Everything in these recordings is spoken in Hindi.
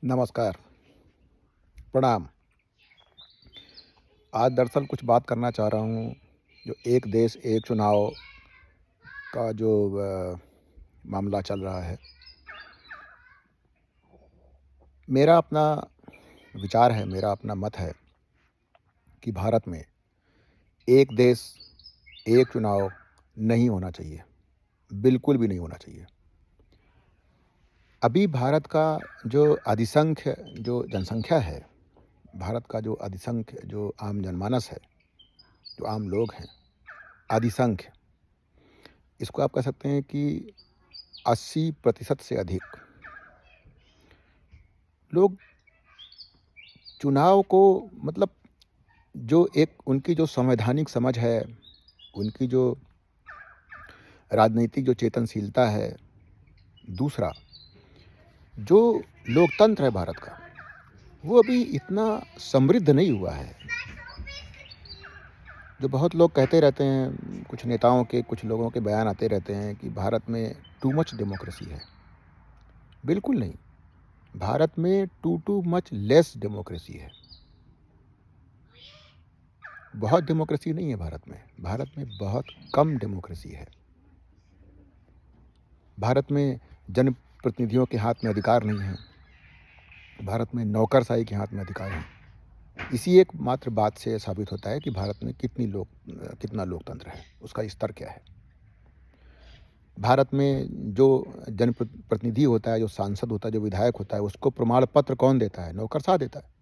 नमस्कार, प्रणाम। आज दरअसल कुछ बात करना चाह रहा हूँ, जो एक देश एक चुनाव का जो मामला चल रहा है। मेरा अपना विचार है, मेरा अपना मत है कि भारत में एक देश एक चुनाव नहीं होना चाहिए, बिल्कुल भी नहीं होना चाहिए। अभी भारत का जो अधिसंख्य जो जनसंख्या है, भारत का जो अधिसंख्य जो आम जनमानस है, जो आम लोग हैं, अधिसंख्य इसको आप कह सकते हैं कि 80% से अधिक लोग चुनाव को मतलब जो एक उनकी जो संवैधानिक समझ है, उनकी जो राजनीतिक जो चेतनशीलता है, दूसरा जो लोकतंत्र है भारत का, वो अभी इतना समृद्ध नहीं हुआ है। जो बहुत लोग कहते रहते हैं, कुछ नेताओं के, कुछ लोगों के बयान आते रहते हैं कि भारत में टू मच डेमोक्रेसी है। बिल्कुल नहीं, भारत में टू मच लेस डेमोक्रेसी है। बहुत डेमोक्रेसी नहीं है भारत में बहुत कम डेमोक्रेसी है। भारत में जनप्रतिनिधियों के हाथ में अधिकार नहीं है, भारत में नौकरशाही के हाथ में अधिकार है। इसी एकमात्र बात से साबित होता है कि भारत में कितना लोकतंत्र है, उसका स्तर क्या है। भारत में जो जनप्रतिनिधि होता है, जो सांसद होता है, जो विधायक होता है, उसको प्रमाण पत्र कौन देता है? नौकरशाह देता है।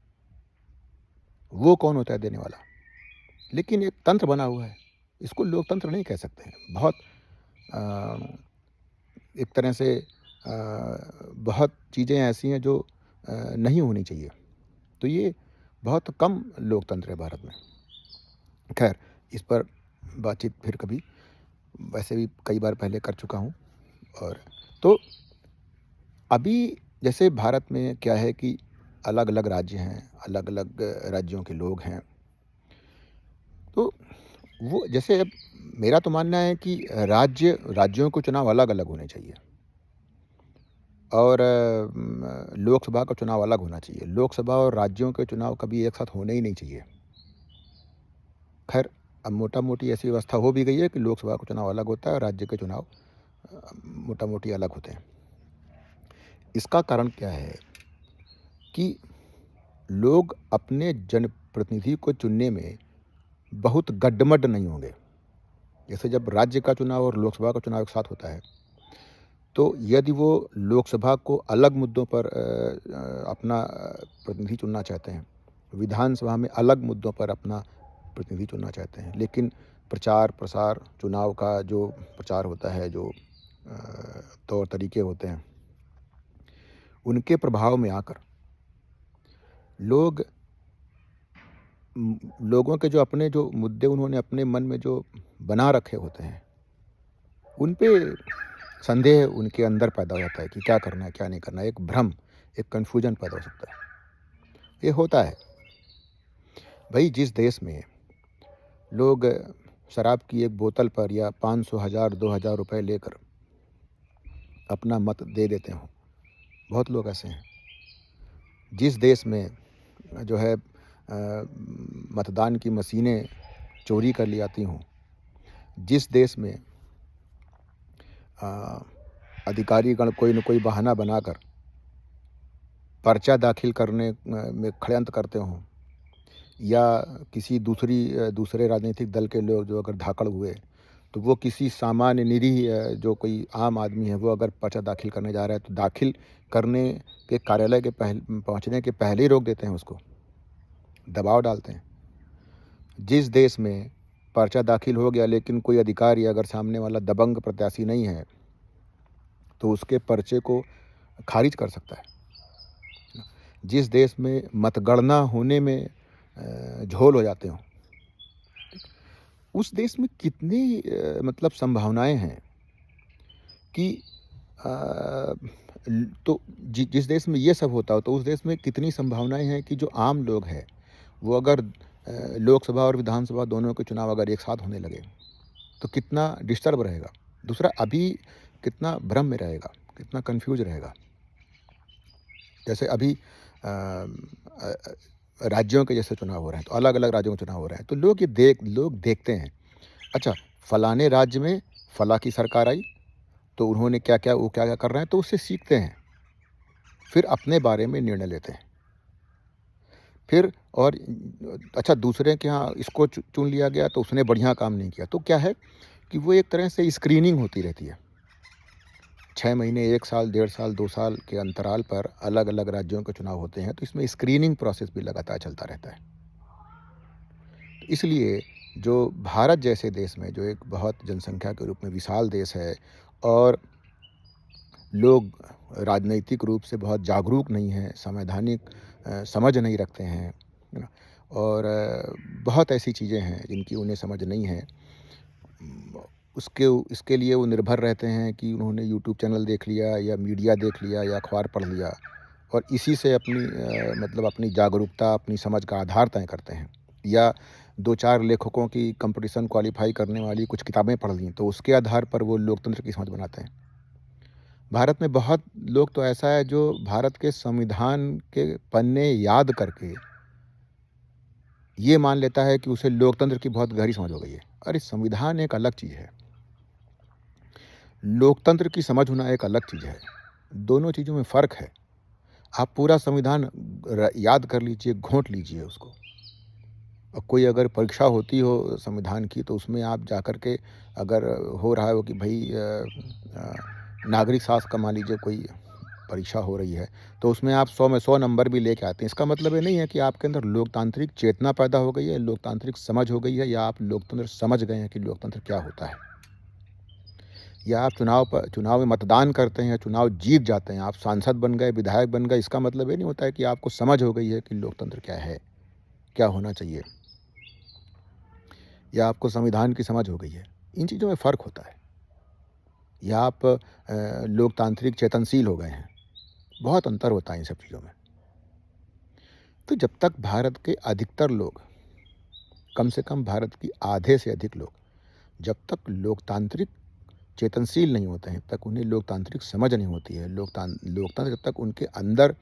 वो कौन होता है देने वाला? लेकिन एक तंत्र बना हुआ है, इसको लोकतंत्र नहीं कह सकते हैं। बहुत अ, एक तरह से बहुत चीज़ें ऐसी हैं जो नहीं होनी चाहिए। तो ये बहुत कम लोकतंत्र है भारत में। खैर, इस पर बातचीत फिर कभी, वैसे भी कई बार पहले कर चुका हूँ। और तो अभी जैसे भारत में क्या है कि अलग-अलग राज्य हैं, अलग-अलग राज्यों के लोग हैं। तो वो जैसे अब मेरा तो मानना है कि राज्यों के चुनाव अलग-अलग होने चाहिए। और लोकसभा का चुनाव अलग होना चाहिए। लोकसभा और राज्यों के चुनाव कभी एक साथ होने ही नहीं चाहिए। खैर, अब मोटा-मोटी ऐसी व्यवस्था हो भी गई है कि लोकसभा का चुनाव अलग होता है और राज्य के चुनाव मोटा-मोटी अलग होते हैं। इसका कारण क्या है कि लोग अपने जनप्रतिनिधि को चुनने में बहुत गड्ढमड्ड नहीं होंगे। जैसे जब राज्य का चुनाव और लोकसभा का चुनाव एक साथ होता है, तो यदि वो लोकसभा को अलग मुद्दों पर अपना प्रतिनिधि चुनना चाहते हैं, विधानसभा में अलग मुद्दों पर अपना प्रतिनिधि चुनना चाहते हैं, लेकिन प्रचार-प्रसार, चुनाव का जो प्रचार होता है, जो तौर तरीके होते हैं, उनके प्रभाव में आकर लोग लोगों के जो अपने जो मुद्दे उन्होंने अपने मन में जो बना रखे होते हैं, उन पे संदेह उनके अंदर पैदा हो जाता है कि क्या करना है, क्या नहीं करना है। एक भ्रम, एक कन्फ्यूजन पैदा हो सकता है। ये होता है। भई जिस देश में लोग शराब की एक बोतल पर या 500, 1000, 2000 रुपए लेकर अपना मत दे देते हों, बहुत लोग ऐसे हैं। जिस देश में जो है मतदान की मशीनें चोरी कर ली जाती हों, जिस देश में अ, अधिकारीगण कोई न कोई बहाना बनाकर पर्चा दाखिल करने में षड्यंत्र करते हों, या किसी दूसरे राजनीतिक दल के लोग जो अगर धाकड़ हुए, तो वो किसी सामान्य निरीह जो कोई आम आदमी है, वो अगर पर्चा दाखिल करने जा रहा है, तो दाखिल करने के कार्यालय के पहुँचने के पहले ही रोक देते हैं उसको, दबाव डालते हैं। जिस देश में पर्चा दाखिल हो गया लेकिन कोई अधिकारी अगर सामने वाला दबंग प्रत्याशी नहीं है, तो उसके पर्चे को खारिज कर सकता है। जिस देश में मतगणना होने में झोल हो जाते हों, उस देश में कितनी मतलब संभावनाएँ हैं कि अ, तो जिस देश में ये सब होता हो, तो उस देश में कितनी संभावनाएँ हैं कि जो आम लोग हैं, वो अगर लोकसभा और विधानसभा दोनों के चुनाव अगर एक साथ होने लगे, तो कितना डिस्टर्ब रहेगा। दूसरा, अभी कितना भ्रम में रहेगा, कितना कन्फ्यूज़ रहेगा। जैसे अभी अ, अ, राज्यों के जैसे चुनाव हो रहे हैं, तो अलग-अलग राज्यों में चुनाव हो रहे हैं, तो लोग देखते हैं, अच्छा फलाने राज्य में फलाँ की सरकार आई, तो उन्होंने क्या-क्या वो क्या-क्या कर रहे हैं, तो उससे सीखते हैं, फिर अपने बारे में निर्णय लेते हैं। फिर और अच्छा दूसरे के यहाँ इसको चुन लिया गया तो उसने बढ़िया काम नहीं किया, तो क्या है कि वो एक तरह से स्क्रीनिंग होती रहती है। 6 महीने, 1 साल, 1.5 साल, 2 साल के अंतराल पर अलग-अलग राज्यों के चुनाव होते हैं, तो इसमें स्क्रीनिंग प्रोसेस भी लगातार चलता रहता है। तो इसलिए जो भारत जैसे देश में, जो एक बहुत जनसंख्या के रूप में विशाल देश है और लोग राजनैतिक रूप से बहुत जागरूक नहीं हैं, संवैधानिक समझ नहीं रखते हैं, है ना? और बहुत ऐसी चीज़ें हैं जिनकी उन्हें समझ नहीं है। उम, उसके इसके लिए वो निर्भर रहते हैं कि उन्होंने यूट्यूब चैनल देख लिया या मीडिया देख लिया या अखबार पढ़ लिया और इसी से अपनी मतलब अपनी जागरूकता, अपनी समझ का आधार तय करते हैं। या 2-4 लेखकों की कॉम्पिटिशन क्वालीफाई करने वाली कुछ किताबें पढ़ लीं, तो उसके आधार पर वो लोकतंत्र की समझ बनाते हैं। भारत में बहुत लोग तो ऐसा है जो भारत के संविधान के पन्ने याद करके ये मान लेता है कि उसे लोकतंत्र की बहुत गहरी समझ हो गई है। अरे! संविधान एक अलग चीज़ है, लोकतंत्र की समझ होना एक अलग चीज़ है। दोनों चीज़ों में फ़र्क है। आप पूरा संविधान याद कर लीजिए, घोंट लीजिए उसको और कोई अगर परीक्षा होती हो संविधान की तो उसमें आप जाकर के अगर हो रहा हो कि भई अ, नागरिक शास्त्र का मान लीजिए कोई परीक्षा हो रही है, तो उसमें आप 100 में 100 नंबर भी लेके आते हैं। इसका मतलब ये नहीं है कि आपके अंदर लोकतांत्रिक चेतना पैदा हो गई है, लोकतांत्रिक समझ हो गई है या आप लोकतंत्र समझ गए हैं कि लोकतंत्र क्या होता है। या आप चुनाव में मतदान करते हैं, चुनाव जीत जाते हैं, आप सांसद बन गए, विधायक बन गए, इसका मतलब ये नहीं होता है कि आपको समझ हो गई है कि लोकतंत्र क्या है, क्या होना चाहिए या आपको संविधान की समझ हो गई है। इन चीज़ों में फ़र्क होता है। या आप लोकतांत्रिक चेतनशील हो गए हैं, बहुत अंतर होता है इन सब चीज़ों में। तो जब तक भारत के अधिकतर लोग, कम से कम भारत की आधे से अधिक लोग, जब तक लोकतांत्रिक चेतनशील नहीं होते हैं, तब तक उन्हें लोकतांत्रिक समझ नहीं होती है। लोकतंत्र जब तक उनके अंदर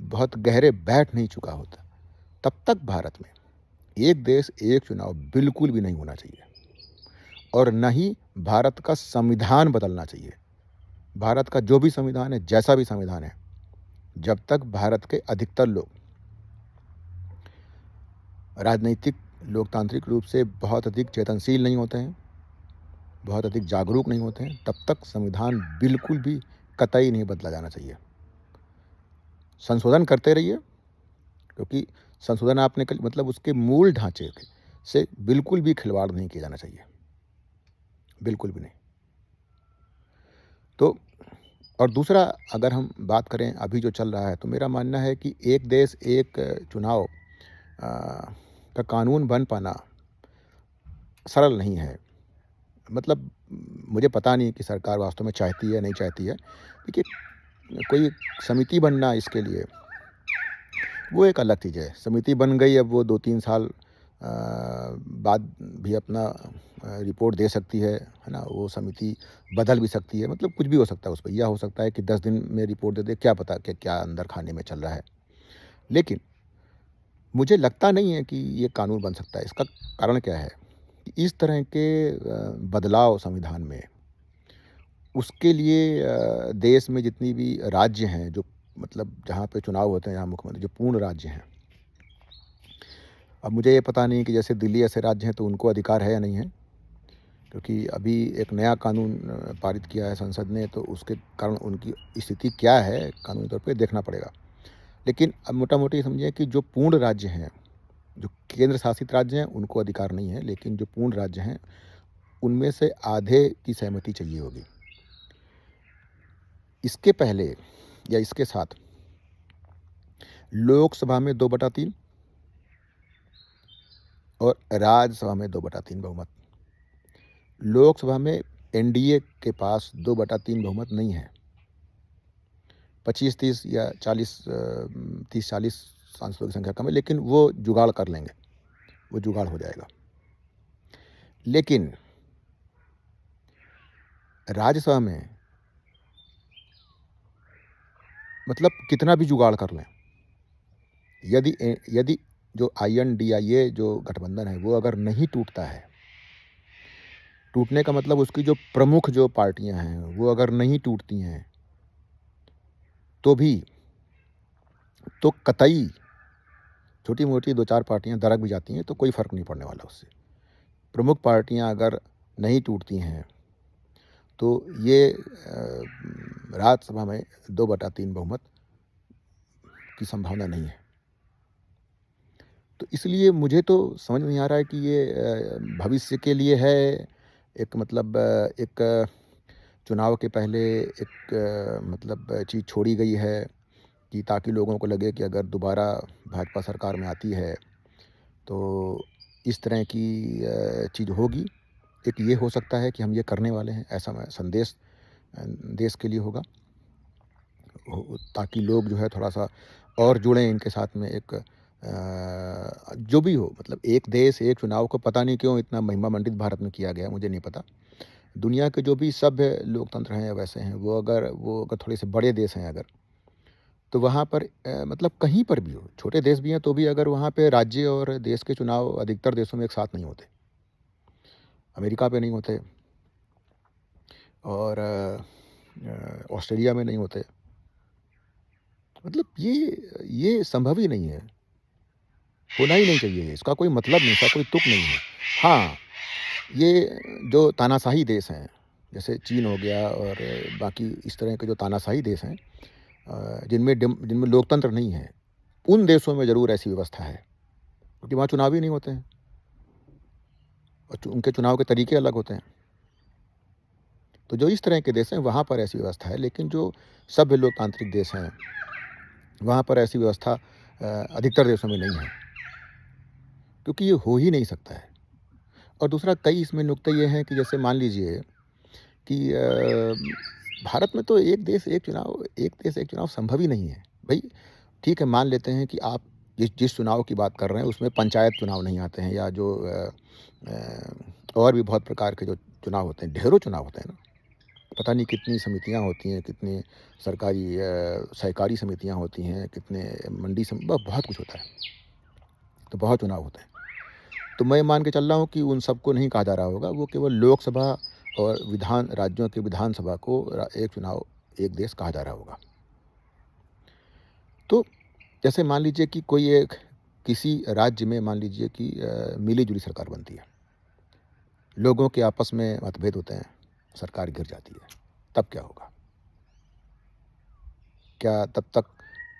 बहुत गहरे बैठ नहीं चुका होता, तब तक भारत में एक देश, एक चुनाव बिल्कुल भी नहीं होना चाहिए और न ही भारत का संविधान बदलना चाहिए। भारत का जो भी संविधान है, जैसा भी संविधान है, जब तक भारत के अधिकतर लोग राजनीतिक लोकतांत्रिक रूप से बहुत अधिक चेतनशील नहीं होते हैं, बहुत अधिक जागरूक नहीं होते हैं, तब तक संविधान बिल्कुल भी कतई नहीं बदला जाना चाहिए। संशोधन करते रहिए, क्योंकि संशोधन आपने मतलब उसके मूल ढांचे से बिल्कुल भी खिलवाड़ नहीं किया जाना चाहिए, बिल्कुल भी नहीं। तो और दूसरा, अगर हम बात करें अभी जो चल रहा है, तो मेरा मानना है कि एक देश एक चुनाव का कानून बन पाना सरल नहीं है। मतलब मुझे पता नहीं कि सरकार वास्तव में चाहती है, नहीं चाहती है। देखिए, कोई समिति बनना इसके लिए, वो एक अलग चीज़ है। समिति बन गई, अब वो 2-3 साल बाद भी अपना रिपोर्ट दे सकती है ना? वो समिति बदल भी सकती है, मतलब कुछ भी हो सकता है उसपे। या हो सकता है कि 10 दिन में रिपोर्ट दे दे, क्या पता कि क्या अंदर खाने में चल रहा है। लेकिन मुझे लगता नहीं है कि ये कानून बन सकता है। इसका कारण क्या है कि इस तरह के बदलाव संविधान में, उसके लिए देश में जितनी भी राज्य हैं, जो मतलब जहाँ पे चुनाव होते हैं, जहाँ मुख्यमंत्री जो पूर्ण राज्य हैं। अब मुझे ये पता नहीं कि जैसे दिल्ली ऐसे राज्य हैं तो उनको अधिकार है या नहीं है, क्योंकि अभी एक नया कानून पारित किया है संसद ने, तो उसके कारण उनकी स्थिति क्या है कानूनी तौर पे देखना पड़ेगा। लेकिन अब मोटा-मोटी समझिए कि जो पूर्ण राज्य हैं, जो केंद्र शासित राज्य हैं, उनको अधिकार नहीं है, लेकिन जो पूर्ण राज्य हैं, उनमें से आधे की सहमति चाहिए होगी। इसके पहले या इसके साथ लोकसभा में 2/3 और राज्यसभा में 2/3 बहुमत। लोकसभा में एनडीए के पास 2/3 बहुमत नहीं है। 25-30 या 30-40 सांसदों की संख्या कम है, लेकिन वो जुगाड़ कर लेंगे, वो जुगाड़ हो जाएगा। लेकिन राज्यसभा में मतलब कितना भी जुगाड़ कर लें, यदि जो INDIA जो गठबंधन है वो अगर नहीं टूटता है, टूटने का मतलब उसकी जो प्रमुख जो पार्टियां हैं वो अगर नहीं टूटती हैं, तो भी तो कतई छोटी-मोटी 2-4 पार्टियां दरक भी जाती हैं तो कोई फ़र्क नहीं पड़ने वाला उससे। प्रमुख पार्टियां अगर नहीं टूटती हैं, तो ये राज्यसभा में 2/3 बहुमत की संभावना नहीं है। तो इसलिए मुझे तो समझ नहीं आ रहा है कि ये भविष्य के लिए है, एक मतलब एक चुनाव के पहले एक मतलब चीज़ छोड़ी गई है कि ताकि लोगों को लगे कि अगर दोबारा भाजपा सरकार में आती है, तो इस तरह की चीज़ होगी। एक ये हो सकता है कि हम ये करने वाले हैं, ऐसा मैं संदेश देश के लिए होगा, ताकि लोग जो है थोड़ा-सा और जुड़ें इनके साथ में। एक जो भी हो, मतलब एक देश एक चुनाव को पता नहीं क्यों इतना महिमा मंडित भारत में किया गया है, मुझे नहीं पता। दुनिया के जो भी सभ्य लोकतंत्र हैं या वैसे हैं, वो अगर थोड़े से बड़े देश हैं अगर, तो वहाँ पर मतलब कहीं पर भी हो, छोटे देश भी हैं तो भी अगर वहाँ पे राज्य और देश के चुनाव अधिकतर देशों में एक साथ नहीं होते। अमेरिका पे नहीं होते और ऑस्ट्रेलिया में नहीं होते। मतलब ये संभव ही नहीं है, होना ही नहीं चाहिए, इसका कोई मतलब नहीं, इसका कोई तुक नहीं है। हाँ, ये जो तानाशाही देश हैं, जैसे चीन हो गया और बाकी इस तरह के जो तानाशाही देश हैं, जिनमें लोकतंत्र नहीं है, उन देशों में ज़रूर ऐसी व्यवस्था है, क्योंकि वहाँ चुनाव ही नहीं होते हैं और उनके चुनाव के तरीके अलग होते हैं। तो जो इस तरह के देश हैं, वहाँ पर ऐसी व्यवस्था है, लेकिन जो सभ्य लोकतांत्रिक देश हैं, वहाँ पर ऐसी व्यवस्था अधिकतर देशों में नहीं है, क्योंकि ये हो ही नहीं सकता है। और दूसरा, कई इसमें नुक्ते ये हैं कि जैसे मान लीजिए कि भारत में तो एक देश एक चुनाव संभव ही नहीं है। भई ठीक है, मान लेते हैं कि आप जिस चुनाव की बात कर रहे हैं उसमें पंचायत चुनाव नहीं आते हैं, या जो और भी बहुत प्रकार के जो चुनाव होते हैं, ढेरों चुनाव होते हैं ना। पता नहीं कितनी समितियाँ होती हैं, कितनी सरकारी सहकारी समितियाँ होती हैं, कितने मंडी बहुत कुछ होता है, तो बहुत चुनाव होते हैं। तो मैं मान के चल रहा हूँ कि उन सबको नहीं कहा जा रहा होगा, वो केवल लोकसभा और राज्यों के विधानसभा को एक चुनाव एक देश कहा जा रहा होगा। तो जैसे मान लीजिए कि किसी राज्य में मान लीजिए कि मिली-जुली सरकार बनती है, लोगों के आपस में मतभेद होते हैं, सरकार गिर जाती है, तब क्या होगा? क्या तब तक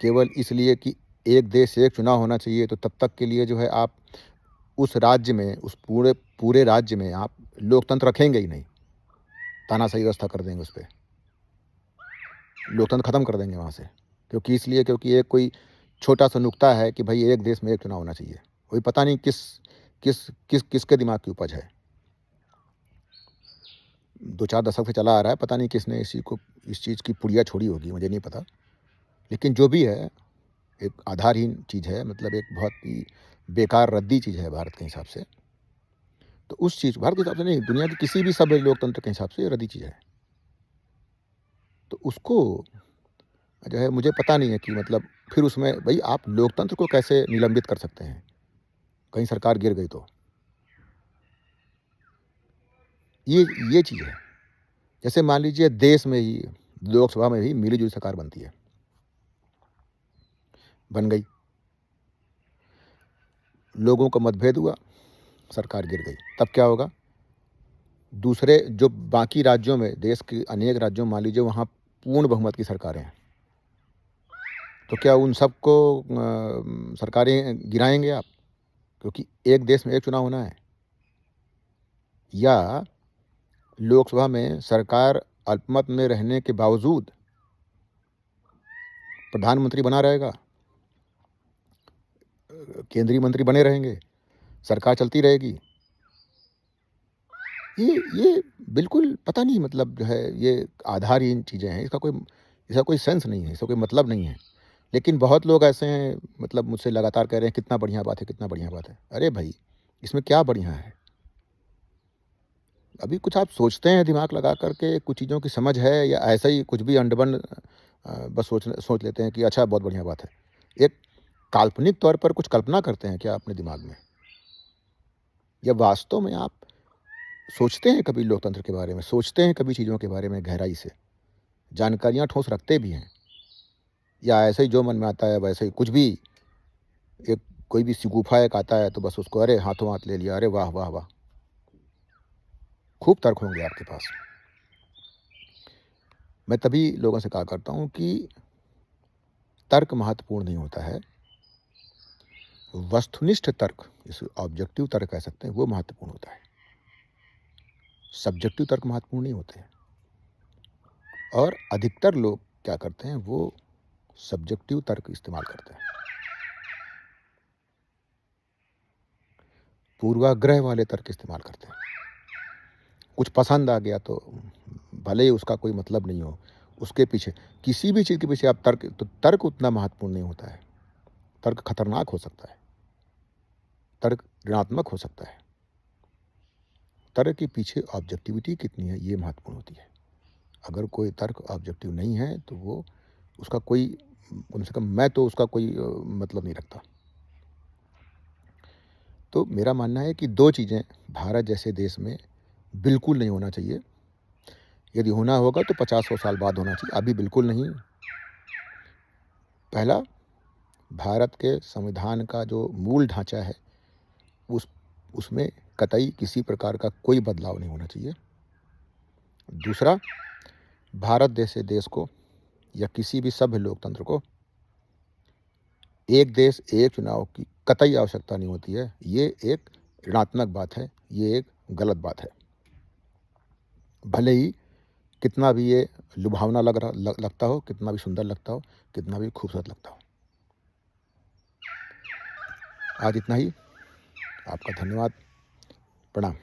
केवल इसलिए कि एक देश एक चुनाव होना चाहिए, तो तब तक के लिए जो है आप उस राज्य में, उस पूरे पूरे राज्य में आप लोकतंत्र रखेंगे ही नहीं, तानाशाही व्यवस्था कर देंगे उस पे, लोकतंत्र खत्म कर देंगे वहाँ से। क्योंकि एक कोई छोटा-सा नुक्ता है कि भई एक देश में एक चुनाव होना चाहिए। कोई पता नहीं किसके दिमाग की उपज है। 2-4 दशक से चला आ रहा है, पता नहीं किसने इस चीज़ की पुड़िया छोड़ी होगी, मुझे नहीं पता। लेकिन जो भी है, एक आधारहीन चीज़ है, मतलब एक बहुत ही बेकार रद्दी चीज़ है भारत के हिसाब से। तो उस चीज़ भारत के हिसाब से नहीं, दुनिया के किसी भी सभ्य लोकतंत्र के हिसाब से ये रद्दी चीज़ है। तो उसको जो है, मुझे पता नहीं है कि मतलब फिर उसमें भई आप लोकतंत्र को कैसे निलंबित कर सकते हैं? कहीं सरकार गिर गई तो। ये चीज़ है। जैसे मान लीजिए देश में ही, लोकसभा में भी मिली-जुली सरकार बनती है, बन गई। लोगों का मतभेद हुआ, सरकार गिर गई, तब क्या होगा? दूसरे जो बाकी राज्यों में, देश के अनेक राज्यों में मान लीजिए वहाँ पूर्ण बहुमत की सरकारें हैं। तो क्या उन सबको सरकारें गिराएँगे आप? क्योंकि एक देश में एक चुनाव होना है। या लोकसभा में सरकार अल्पमत में रहने के बावजूद प्रधानमंत्री बना रहेगा, केंद्रीय मंत्री बने रहेंगे, सरकार चलती रहेगी। ये बिल्कुल पता नहीं, मतलब जो है ये आधारहीन चीज़ें हैं, इसका कोई सेंस नहीं है, इसका कोई मतलब नहीं है। लेकिन बहुत लोग ऐसे हैं, मतलब मुझसे लगातार कह रहे हैं कितना बढ़िया बात है, कितना बढ़िया बात है। अरे भाई, इसमें क्या बढ़िया है? अभी कुछ आप सोचते हैं दिमाग लगा कर के, कुछ चीज़ों की समझ है, या ऐसा ही कुछ भी अंडबन बस सोच लेते हैं कि अच्छा बहुत बढ़िया बात है। एक काल्पनिक तौर पर कुछ कल्पना करते हैं क्या अपने दिमाग में? या वास्तव में आप सोचते हैं कभी लोकतंत्र के बारे में? सोचते हैं कभी चीज़ों के बारे में गहराई से? जानकारियाँ ठोस रखते भी हैं? या ऐसे ही जो मन में आता है वैसे ही कुछ भी, एक कोई भी शिगूफा एक आता है तो बस उसको अरे हाथों हाथ ले लिया, अरे वाह, वाह, वाह! खूब तर्क होंगे आपके पास। मैं तभी लोगों से कहा करता हूँ कि तर्क महत्वपूर्ण नहीं होता है, वस्तुनिष्ठ तर्क, जिसे ऑब्जेक्टिव तर्क कह सकते हैं, वो महत्वपूर्ण होता है। सब्जेक्टिव तर्क महत्वपूर्ण नहीं होते हैं। और अधिकतर लोग क्या करते हैं, वो सब्जेक्टिव तर्क इस्तेमाल करते हैं। पूर्वाग्रह वाले तर्क इस्तेमाल करते हैं। कुछ पसंद आ गया तो भले ही उसका कोई मतलब नहीं हो, उसके पीछे किसी भी चीज़ के पीछे आप तर्क उतना महत्वपूर्ण नहीं होता है। तर्क खतरनाक हो सकता है, तर्क ऋणात्मक हो सकता है। तर्क के पीछे ऑब्जेक्टिविटी कितनी है, ये महत्वपूर्ण होती है। अगर कोई तर्क ऑब्जेक्टिव नहीं है तो वो उसका कोई, कम से कम मैं तो उसका कोई मतलब नहीं रखता। तो मेरा मानना है कि 2 चीज़ें भारत जैसे देश में बिल्कुल नहीं होना चाहिए। यदि होना होगा तो 50-100 साल बाद होना चाहिए, अभी बिल्कुल नहीं। पहला, भारत के संविधान का जो मूल ढाँचा है, उस उसमें कतई किसी प्रकार का कोई बदलाव नहीं होना चाहिए। दूसरा, भारत जैसे देश को या किसी भी सभ्य लोकतंत्र को एक देश एक चुनाव की कतई आवश्यकता नहीं होती है। ये एक ऋणात्मक बात है, ये एक गलत बात है। भले ही कितना भी ये लुभावना लगता हो, कितना भी सुंदर लगता हो, कितना भी खूबसूरत लगता हो। आज इतना ही। आपका धन्यवाद। प्रणाम।